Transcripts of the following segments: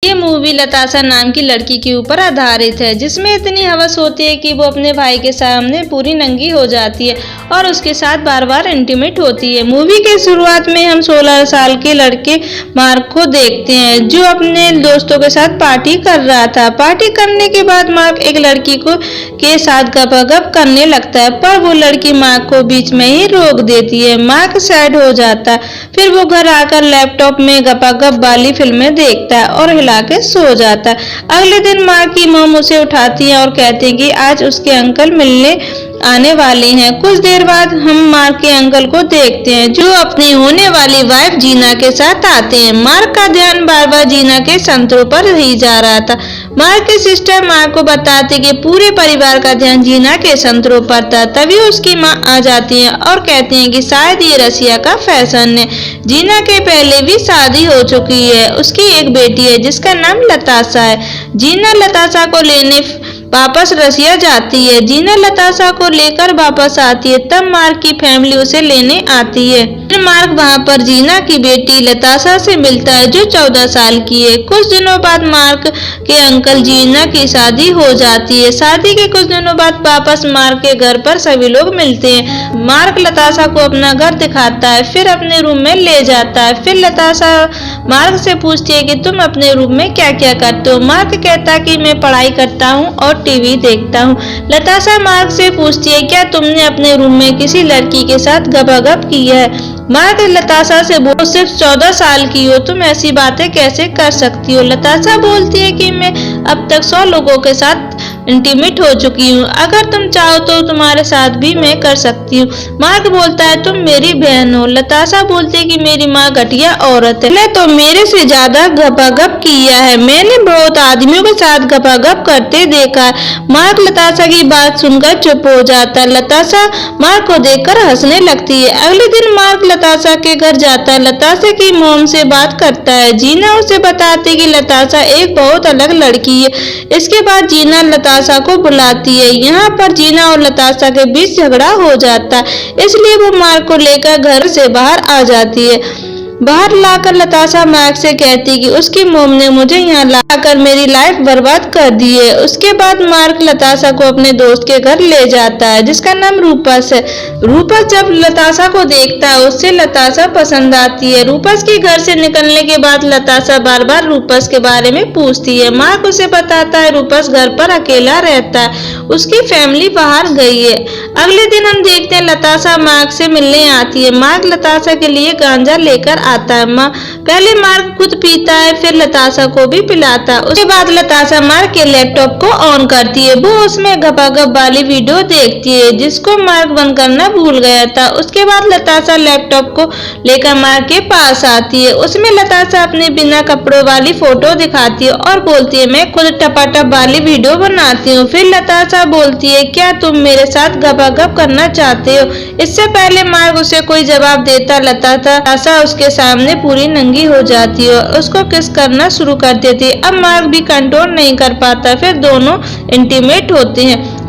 ये मूवी लतासा नाम की लड़की के ऊपर आधारित है, जिसमें इतनी हवस होती है कि वो अपने भाई के सामने पूरी नंगी हो जाती है और उसके साथ बार बार इंटीमेट होती है। मूवी के शुरुआत में हम 16 साल के लड़के मार्क को देखते हैं, जो अपने दोस्तों के साथ पार्टी कर रहा था। पार्टी करने के बाद मार्क एक लड़की के साथ गपागप करने लगता है, पर वो लड़की मार्क को बीच में ही रोक देती है। मार्क सैड हो जाता है। फिर वो घर आकर लैपटॉप में गपागप वाली फिल्में देखता है और हिला के सो जाता है। अगले दिन मार्क की मॉम उसे उठाती है और कहते हैं कि आज उसके अंकल मिलने आने वाले हैं। कुछ देर बाद हम मार्क के अंकल को देखते हैं, जो अपनी होने वाली वाइफ जीना के साथ आते हैं। मार्क का ध्यान बार बार जीना के संतरों पर ही जा रहा था। मार्क की सिस्टर मार्क को बताते कि पूरे परिवार का ध्यान जीना के संतरों पर था। तभी उसकी माँ आ जाती है और कहती हैं कि शायद ये रसिया का फैशन है। जीना के पहले भी शादी हो चुकी है। उसकी एक बेटी है जिसका नाम लतासा है। जीना लतासा को लेने वापस रसिया जाती है। जीना लतासा को लेकर वापस आती है। तब मार्क की फैमिली उसे लेने आती है। फिर मार्क वहाँ पर जीना की बेटी लतासा से मिलता है, जो 14 साल की है। कुछ दिनों बाद मार्क के अंकल जीना की शादी हो जाती है। शादी के कुछ दिनों बाद वापस मार्क के घर पर सभी लोग मिलते हैं। मार्क लतासा को अपना घर दिखाता है, फिर अपने रूम में ले जाता है। फिर लतासा मार्क से पूछती है कि तुम अपने रूम में क्या क्या करते हो। मार्क कहता है कि मैं पढ़ाई करता हूँ और टीवी देखता हूँ। लतासा मार्क से पूछती है क्या तुमने अपने रूम में किसी लड़की के साथ गपागप किया है। मार्क लतासा से बोल सिर्फ 14 साल की हो, तुम ऐसी बातें कैसे कर सकती हो। लतासा बोलती है कि मैं अब तक 100 लोगों के साथ इंटीमेट हो चुकी हूँ, अगर तुम चाहो तो तुम्हारे साथ भी मैं कर सकती हूँ। मार्क बोलता है तुम मेरी बहन हो। लतासा बोलती है कि मेरी माँ घटिया औरत है, तो मेरे से ज्यादा गपागप किया है। मैंने बहुत आदमियों के साथ गपागप करते देखा है। मार्क लतासा की बात सुनकर चुप हो जाता है। लतासा मार्क को देखकर हंसने लगती है। अगले दिन मार्क लतासा के घर जाता है। लतासा की मॉम से बात करता है। जीना उसे बताती कि लतासा एक बहुत अलग लड़की है। इसके बाद जीना लतासा को बुलाती है। यहाँ पर जीना और लतासा के बीच झगड़ा हो जाता है, इसलिए वो मार्क को लेकर घर से बाहर आ जाती है। बाहर लाकर लतासा मार्क से कहती कि उसकी मॉम ने मुझे यहाँ लाकर मेरी लाइफ बर्बाद कर दी है। उसके बाद मार्क लतासा को अपने दोस्त के घर ले जाता है, जिसका नाम रूपस है। रूपस जब लतासा को देखता है, उससे लतासा पसंद आती है। रूपस के घर से निकलने के बाद लतासा बार बार रूपस के बारे में पूछती है। मार्क उसे बताता है रूपस घर पर अकेला रहता है, उसकी फैमिली बाहर गई है। अगले दिन हम देखते हैं लतासा मार्क से मिलने आती है। मार्क लतासा के लिए गांजा लेकर आता है। पहले मार्क खुद पीता है, फिर लतासा को भी पिलाता है। उसके बाद लतासा मार्क के लैपटॉप को ऑन करती है। वो उसमें गपागप वाली वीडियो देखती है, जिसको मार्क बंद करना भूल गया था। उसके बाद लतासा लैपटॉप को लेकर मार्क के पास आती है। उसमें लतासा अपने बिना कपड़ों वाली फोटो दिखाती है और बोलती है मैं खुद टपाटप वाली वीडियो बनाती हूँ। फिर लतासा बोलती है क्या तुम मेरे साथ गपागप करना चाहते हो। इससे पहले मार्क उसे कोई जवाब देता, लतासा उसके सामने पूरी नंगी हो जाती है और उसको किस करना शुरू कर देती है। अब मार्क भी कंट्रोल नहीं कर पाता। फिर दोनों इंटीमेट होते हैं।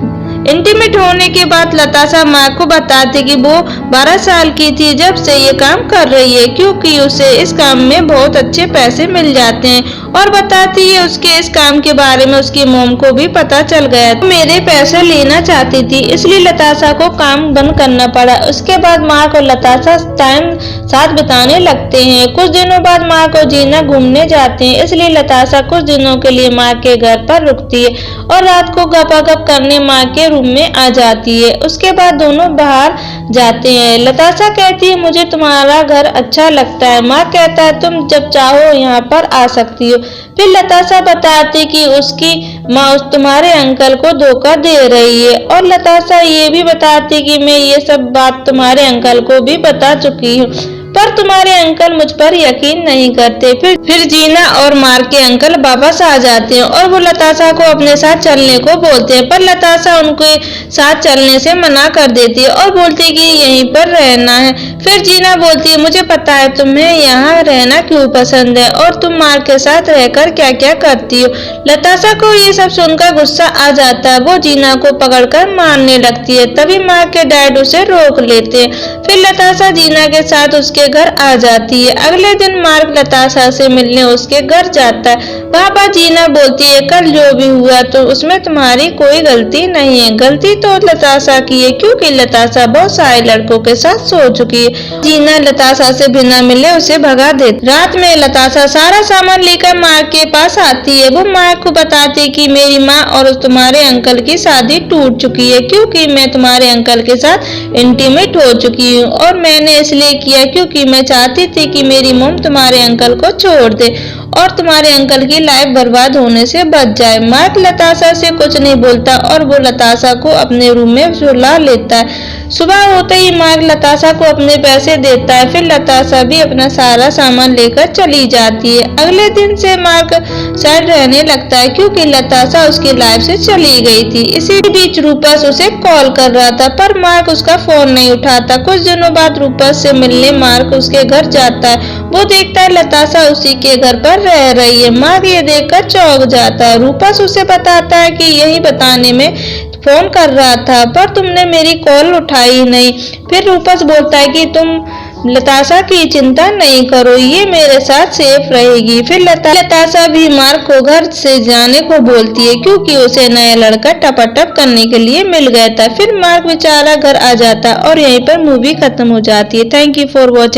इंटीमेट होने के बाद लतासा मार्क को बताती कि वो 12 साल की थी जब से ये काम कर रही है, क्योंकि उसे इस काम में बहुत अच्छे पैसे मिल जाते हैं। और बताती है उसके इस काम के बारे में उसकी मॉम को भी पता चल गया। तो मेरे पैसे लेना चाहती थी, इसलिए लतासा को काम बंद करना पड़ा। उसके बाद मार्क और लतासा टाइम साथ बिताने लगते हैं। कुछ दिनों बाद मार्क और जीना घूमने जाते हैं, इसलिए लतासा कुछ दिनों के लिए मार्क के घर पर रुकती है और रात को गपागप करने मार्क के रूम में आ जाती है। उसके बाद दोनों बाहर जाते हैं। लतासा कहती है मुझे तुम्हारा घर अच्छा लगता है। मार्क कहता है तुम जब चाहो यहाँ पर आ सकती हो। फिर लतासा बताती कि उसकी माँ तुम्हारे अंकल को धोखा दे रही है, और लतासा ये भी बताती कि मैं ये सब बात तुम्हारे अंकल को भी बता चुकी हूँ, पर तुम्हारे अंकल मुझ पर यकीन नहीं करते। फिर जीना और मार्क के अंकल वापस आ जाते हैं और वो लतासा को अपने साथ चलने को बोलते हैं, पर लतासा उनके साथ चलने से मना कर देती है और बोलती है कि यहीं पर रहना है। फिर जीना बोलती है मुझे पता है तुम्हें यहाँ रहना क्यों पसंद है और तुम मार्क के साथ रहकर क्या क्या करती हो। लतासा को ये सब सुनकर गुस्सा आ जाता है। वो जीना को पकड़कर मारने लगती है। तभी मार्क के डैड उसे रोक लेते हैं। फिर लतासा जीना के साथ उसके घर आ जाती है। अगले दिन मार्क लताशा से मिलने उसके घर जाता है। वहाँ पर जीना बोलती है कल जो भी हुआ तो उसमें तुम्हारी कोई गलती नहीं है। गलती तो लताशा की है क्योंकि लताशा बहुत सारे लड़कों के साथ सो चुकी है। जीना लताशा से बिना मिले उसे भगा देती। रात में लताशा सारा सामान लेकर मार्क के पास आती है। वो मार्क को बताती है कि मेरी माँ और तुम्हारे अंकल की शादी टूट चुकी है क्योंकि मैं तुम्हारे अंकल के साथ इंटीमेट हो चुकी हूँ और मैंने इसलिए किया क्योंकि मैं चाहती थी कि मेरी मॉम तुम्हारे अंकल को छोड़ दे और तुम्हारे अंकल की लाइफ बर्बाद होने से बच जाए। मार्क लताशा से कुछ नहीं बोलता और वो लताशा को अपने रूम में सुला लेता है। सुबह होते ही मार्क लताशा को अपने पैसे देता है। फिर लताशा भी अपना सारा सामान लेकर चली जाती है। अगले दिन से मार्क सैड रहने लगता है क्योंकि लताशा उसकी लाइफ से चली गई थी। इसी बीच रूपस उसे कॉल कर रहा था पर मार्क उसका फोन नहीं उठाता। कुछ दिनों बाद रूपस से मिलने मार्क उसके घर जाता है। वो देखता है लताशा उसी के घर पर रह रही है। मार्क ये देखकर चौंक जाता है। रूपस उसे बताता है कि यही बताने में फोन कर रहा था पर तुमने मेरी कॉल उठाई नहीं। फिर रूपस बोलता है कि तुम लताशा की चिंता नहीं करो, ये मेरे साथ सेफ रहेगी। फिर लताशा भी मार्क को घर से जाने को बोलती है क्योंकि उसे नया लड़का टपाटप करने के लिए मिल गया था। फिर मार्क बेचारा घर आ जाता और यहीं पर मूवी खत्म हो जाती है। Thank you for watching.